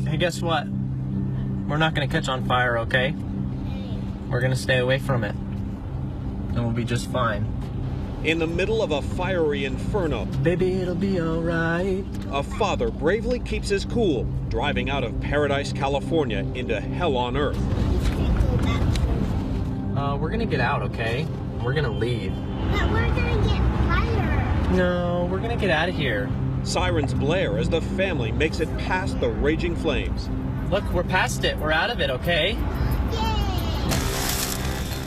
Hey, guess what? We're not gonna catch on fire, okay? We're gonna stay away from it, and we'll be just fine. In the middle of a fiery inferno, Baby, it'll be alright. a father bravely keeps his cool, driving out of Paradise, California into hell on earth. We're gonna get out, okay? We're gonna leave. But we're gonna get fired. No, we're gonna get out of here. Sirens blare as the family makes it past the raging flames. Look, we're past it. We're out of it, okay? Yay!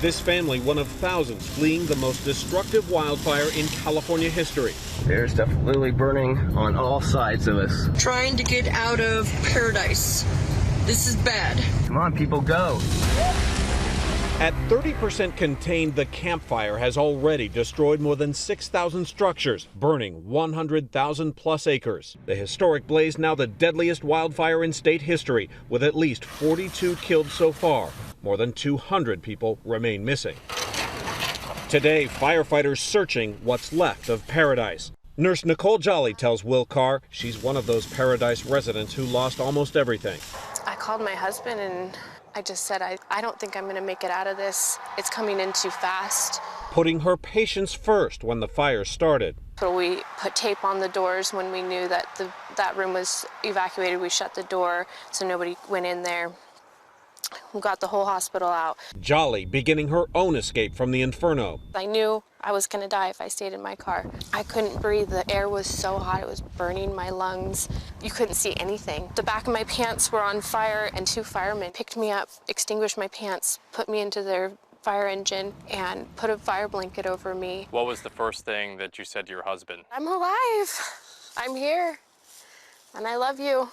This family, one of thousands fleeing the most destructive wildfire in California history. There's stuff literally burning on all sides of us. Trying to get out of Paradise. This is bad. Come on, people, go. At 30% contained, the campfire has already destroyed more than 6,000 structures, burning 100,000 plus acres. The historic blaze now the deadliest wildfire in state history, with at least 42 killed so far. More than 200 people remain missing. Today, firefighters searching what's left of Paradise. Nurse Nicole Jolly tells Will Carr she's one of those Paradise residents who lost almost everything. I called my husband and I just said, I don't think I'm going to make it out of this. It's coming in too fast. Putting her patients first when the fire started. So we put tape on the doors when we knew that that room was evacuated. We shut the door so nobody went in there. We got the whole hospital out. Jolly beginning her own escape from the inferno. I knew I was going to die if I stayed in my car. I couldn't breathe. The air was so hot. It was burning my lungs. You couldn't see anything. The back of my pants were on fire, and 2 firemen picked me up, extinguished my pants, put me into their fire engine, and put a fire blanket over me. What was the first thing that you said to your husband? I'm alive. I'm here. And I love you.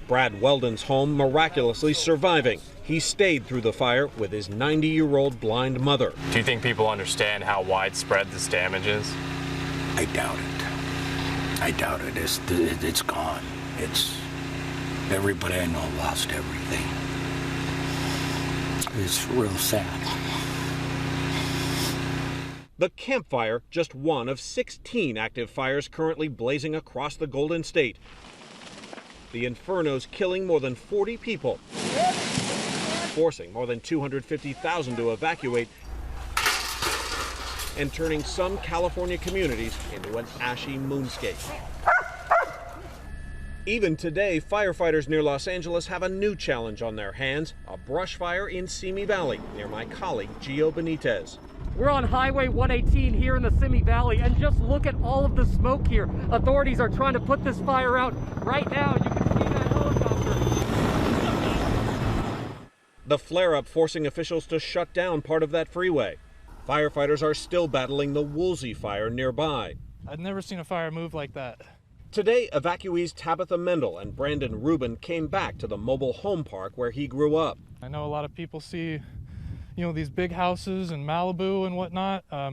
Brad Weldon's home miraculously surviving. He stayed through the fire with his 90-year-old blind mother. Do you think people understand how widespread this damage is? I doubt it. I doubt it. It's gone. Everybody I know lost everything. It's real sad. The campfire, just one of 16 active fires currently blazing across the Golden State. The inferno's killing more than 40 people, forcing more than 250,000 to evacuate, and turning some California communities into an ashy moonscape. Even today, firefighters near Los Angeles have a new challenge on their hands, a brush fire in Simi Valley, near my colleague Gio Benitez. We're on Highway 118 here in the Simi Valley, and just look at all of the smoke here. Authorities are trying to put this fire out right now. You can see that helicopter. The flare-up forcing officials to shut down part of that freeway. Firefighters are still battling the Woolsey fire nearby. I've never seen a fire move like that. Today, evacuees Tabitha Mendel and Brandon Rubin came back to the mobile home park where he grew up. I know a lot of people see, these big houses in Malibu and whatnot. I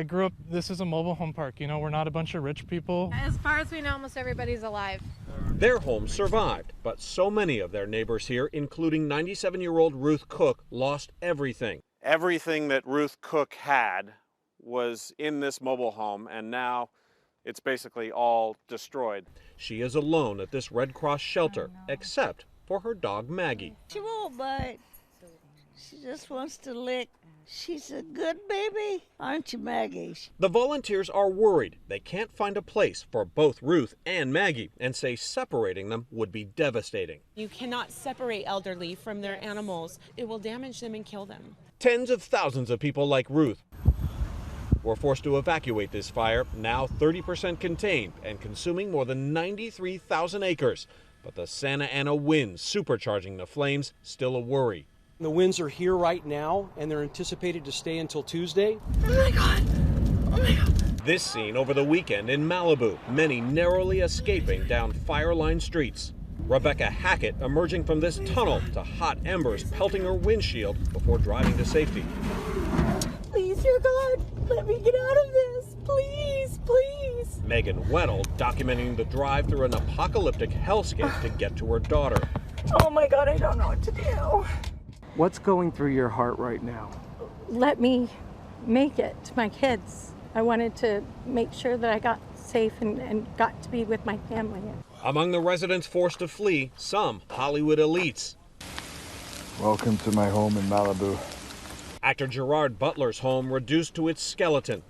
grew up, this is a mobile home park. We're not a bunch of rich people. As far as we know, almost everybody's alive. Their home survived, but so many of their neighbors here, including 97-year-old Ruth Cook, lost everything. Everything that Ruth Cook had was in this mobile home, and now it's basically all destroyed. She is alone at this Red Cross shelter, except for her dog Maggie. She won't bite. She just wants to lick. She's a good baby, aren't you, Maggie? The volunteers are worried they can't find a place for both Ruth and Maggie and say separating them would be devastating. You cannot separate elderly from their animals. It will damage them and kill them. Tens of thousands of people like Ruth were forced to evacuate this fire, now 30% contained and consuming more than 93,000 acres. But the Santa Ana winds supercharging the flames still a worry. The winds are here right now, and they're anticipated to stay until Tuesday. Oh my God. Oh my God. This scene over the weekend in Malibu, many narrowly escaping down fire-lined streets. Rebecca Hackett emerging from this tunnel to hot embers pelting her windshield before driving to safety. Please, dear God, let me get out of this. Please, please. Megan Weddle documenting the drive through an apocalyptic hellscape to get to her daughter. Oh my God, I don't know what to do. What's going through your heart right now? Let me make it to my kids. I wanted to make sure that I got safe and got to be with my family. Among the residents forced to flee, some Hollywood elites. Welcome to my home in Malibu. Actor Gerard Butler's home reduced to its skeleton.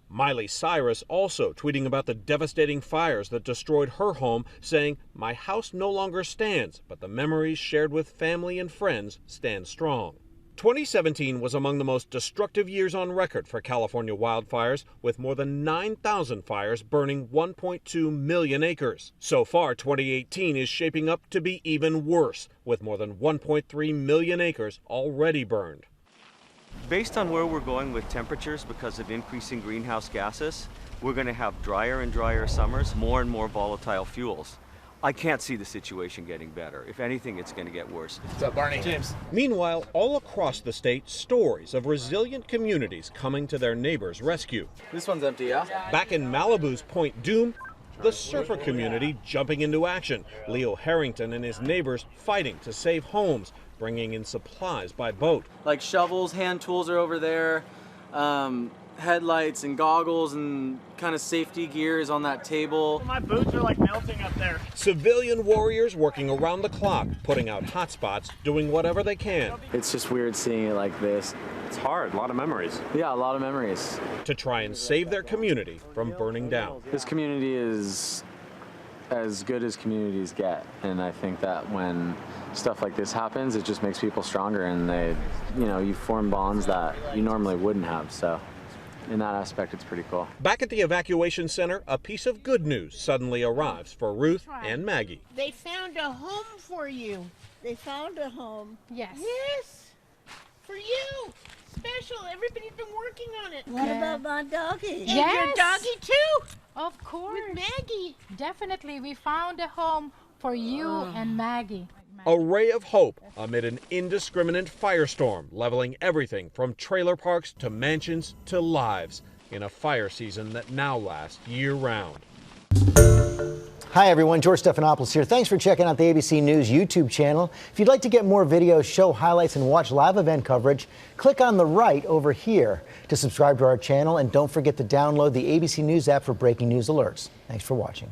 Miley Cyrus also tweeting about the devastating fires that destroyed her home, saying, "My house no longer stands, but the memories shared with family and friends stand strong." 2017 was among the most destructive years on record for California wildfires, with more than 9,000 fires burning 1.2 million acres. So far, 2018 is shaping up to be even worse, with more than 1.3 million acres already burned. Based on where we're going with temperatures because of increasing greenhouse gases, we're going to have drier and drier summers, more and more volatile fuels. I can't see the situation getting better. If anything, it's going to get worse. What's up, Barney? James. Meanwhile, all across the state, stories of resilient communities coming to their neighbors' rescue. This one's empty, yeah? Back in Malibu's Point Dume, the surfer community jumping into action. Leo Harrington and his neighbors fighting to save homes, bringing in supplies by boat. Like shovels, hand tools are over there. Headlights and goggles and kind of safety gear is on that table. My boots are like melting up there. Civilian warriors working around the clock, putting out hotspots, doing whatever they can. It's just weird seeing it like this. It's hard, a lot of memories. Yeah, a lot of memories. To try and save their community from burning down. This community is as good as communities get, and I think that when stuff like this happens, it just makes people stronger, and you form bonds that you normally wouldn't have, so. In that aspect, it's pretty cool. Back at the evacuation center, a piece of good news suddenly arrives for Ruth and Maggie. They found a home for you. They found a home. Yes. Yes. For you. Special. Everybody's been working on it. What Yeah. about my doggy? Yes. And your doggy too? Of course. With Maggie. Definitely. We found a home for you and Maggie. A ray of hope amid an indiscriminate firestorm, leveling everything from trailer parks to mansions to lives in a fire season that now lasts year-round. Hi everyone, George Stephanopoulos here. Thanks for checking out the ABC News YouTube channel. If you'd like to get more videos, show highlights, and watch live event coverage, click on the right over here to subscribe to our channel, and don't forget to download the ABC News app for breaking news alerts. Thanks for watching.